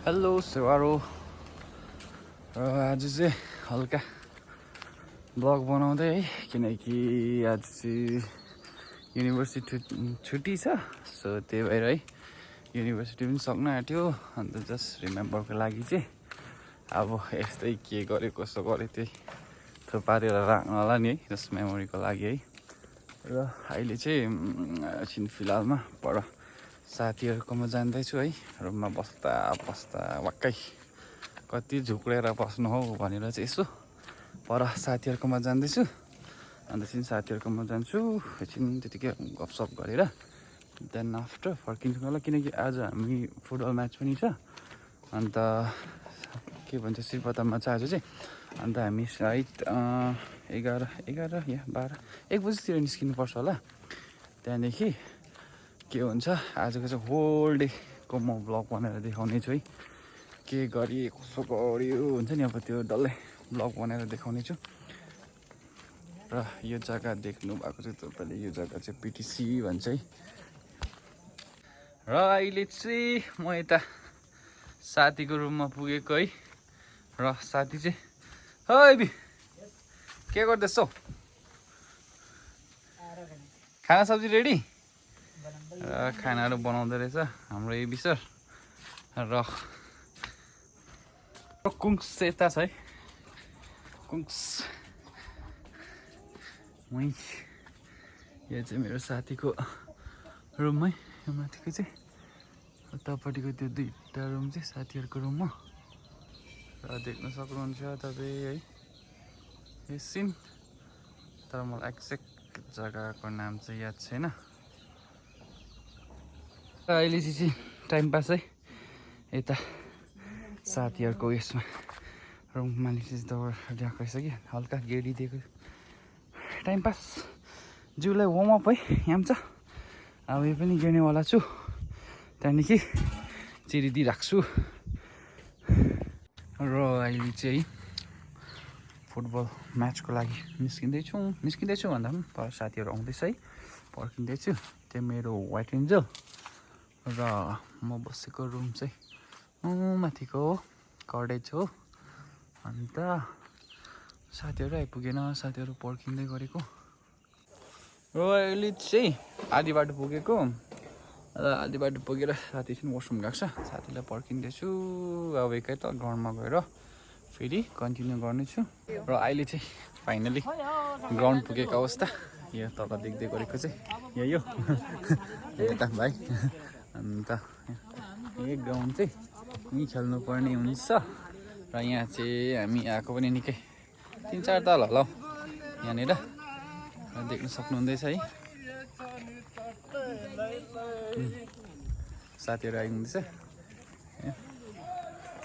Hello सेवारो आज चाहिँ हल्का ब्लग बनाउँदै है किनकि आज चाहिँ युनिभर्सिटी छुट्टी छ सो त्यही भएर है युनिभर्सिटी पनि सक्न आँट्यो अन्त जस्ट रिमेम्बरको लागि चाहिँ अब यस्तै के गरे कसो गरे त्यही थुपारेर राख्नु होला नि है जस्ट मेमोरीको लागि है र अहिले चाहिँ एकछिन फिलहालमा पर साथीहरूकोमा जाँदैछु है रुममा बस्दा बस्दा वाक्कै कति झुक्रेर बस्नु हौ भनेर चाहिँ यसो पर साथीहरूकोमा जाँदैछु अन्त एकछिन साथीहरूकोमा जान्छु एकछिन त्यतिकै गफसफ गरेर देन आफ्टर फर्किन्छु होला किनकि आज हामी फुटबल म्याच पनि छ अन्त के भन्छ श्रीपतममा छ आज चाहिँ अन्त हामी सायद 11 या 12 1 बजीतिर निस्किनुपर्छ होला त्यहाँदेखि के हुन्छ आजको चाहिँ होल डेको म ब्लग बनाएर देखाउने छु है के गरी कसो गर्यो हुन्छ नि अब त्यो डल्लै ब्लग बनाएर देखाउने छु र यो जग्गा देख्नु भएको चाहिँ तपाईँले यो जग्गा चाहिँ पिटिसी भन्छ है र अहिले चाहिँ म यता साथीको रुममा पुगेको है र साथी चाहिँ है के गर्दैछौ खाना सब्जी रेडी र खानाहरू बनाउँदै रहेछ हाम्रो एबी सर र कुङ्स यता छ है कुङ्स वहीँ यो चाहिँ मेरो साथीको रुम है यो माथिको चाहिँ उतापट्टिको त्यो दुईवटा रुम चाहिँ साथीहरूको रुम हो र देख्न सक्नुहुन्छ तपाईँ है यो सिन तर मलाई एक्ज्याक्ट जग्गाको नाम चाहिँ याद छैन र अहिले चाहिँ टाइम पास है यता साथीहरूको यसमा रुम मालिक चाहिँ दौड ल्याएको रहेछ कि हल्का गेडी दिएको टाइम पास जिउलाई वार्मअप है यहाँ छ अब यो पनि गिर्नेवाला छु त्यहाँदेखि चिरिदी राख्छु र अहिले चाहिँ फुटबल म्याचको लागि निस्किँदैछु भन्दा पनि पर साथीहरू आउँदैछ है पर्खिँदैछु त्यो मेरो व्हाइट एन्जल र म बसेको रुम चाहिँ माथिको हो कटेज हो अन्त साथीहरू आइपुगेन साथीहरू पर्खिँदै गरेको र अहिले चाहिँ आधी बाटो पुगेको र आधी बाटो पुगेर साथी चाहिँ वासरुम गएको छ साथीलाई पर्खिँदैछु अब एकै त ग्राउन्डमा गएर फेरि कन्टिन्यू गर्नेछु र अहिले चाहिँ फाइनली ग्राउन्ड पुगेको अवस्था यो तल देख्दै गरेको चाहिँ यही हो यता भाइ अन्त यही ग्राउन्ड चाहिँ यहीँ खेल्नुपर्ने हुन्छ र यहाँ चाहिँ हामी आएको पनि निकै 3-4 तल होला हौ यहाँनिर देख्न सक्नुहुँदैछ है साथीहरू आइहुँदैछ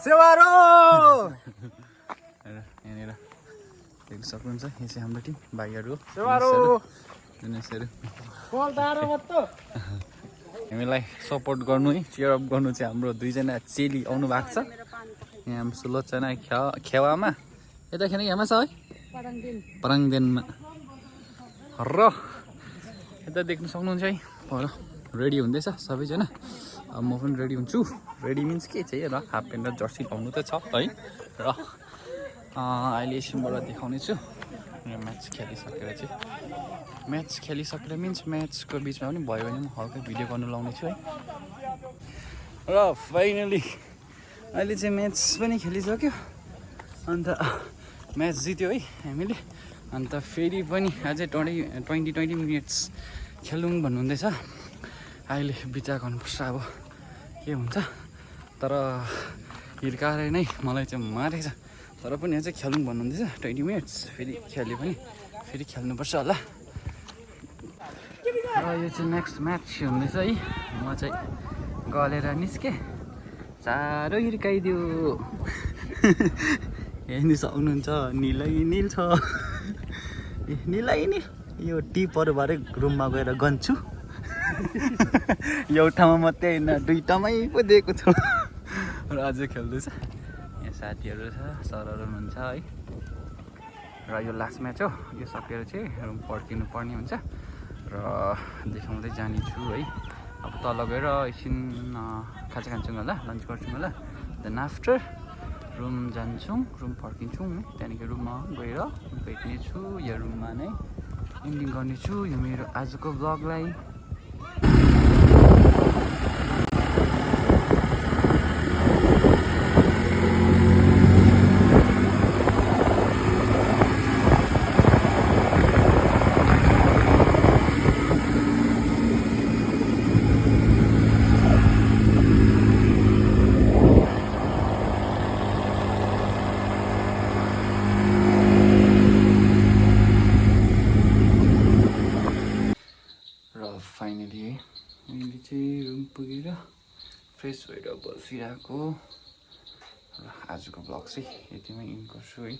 सेवारो यहाँनिर देख्न सक्नुहुन्छ यो चाहिँ हाम्रो टिम भाइहरू हामीलाई सपोर्ट गर्नु है चियर अप गर्नु चाहिँ हाम्रो दुईजना चेली आउनु भएको छ यहाँ हाम्रो सुलोचना खेवामा यता खेल्ने यहाँ छ है पराङदेनमा र यता देख्न सक्नुहुन्छ है पर रेडी हुँदैछ सबैजना अब म पनि रेडी हुन्छु रेडी मिन्स के चाहिँ र हाफ प्यान्ट र जर्सी लाउनु त छ है र अहिले एकछिनबाट देखाउने छु म्याच खेलिसकेर मिन्स म्याचको बिचमा पनि भयो भने म हल्का भिडियो गर्नु लाउने छु है र फाइनली अहिले चाहिँ म्याच पनि खेलिसक्यो अन्त म्याच जित्यो है हामीले अन्त फेरि पनि अझै 20 मिनट्स खेलौँ भन्नुहुँदैछ अहिले विचार गर्नुपर्छ अब के हुन्छ तर हिर्काएर नै मलाई चाहिँ मारेको छ तर पनि अझै खेलौँ भन्नुहुँदैछ 20 मिनट्स फेरि खेल्यो पनि फेरि खेल्नुपर्छ होला र यो चाहिँ नेक्स्ट म्याच हुँदैछ है म चाहिँ गलेर निस्केँ साह्रो हिर्काइदियो हेर्नु सक्नुहुन्छ निलै निल छ निलै निल यो टिपहरूबाटै रुममा गएर गन्छु एउटामा मात्रै होइन दुईटामै पो दिएको छु र अझै खेल्दैछ यहाँ साथीहरू छ सरहरू हुनुहुन्छ है र यो लास्ट म्याच हो यो सकेर चाहिँ रुम पर्खिनु पर्ने हुन्छ र देखाउँदै जानेछु है अब तल गएर एकछिन खाजा खान्छौँ होला लन्च गर्छौँ होला देन आफ्टर रुम जान्छौँ रुम फर्किन्छौँ है त्यहाँदेखि रुममा गएर भेट्नेछु या रुममा नै एन्डिङ गर्नेछु यो मेरो आजको ब्लगलाई फाइनली है मैले चाहिँ रुम पुगेर फ्रेस भएर बसिरहेको र आजको ब्लग चाहिँ यतिमै इन्ड गर्छु है।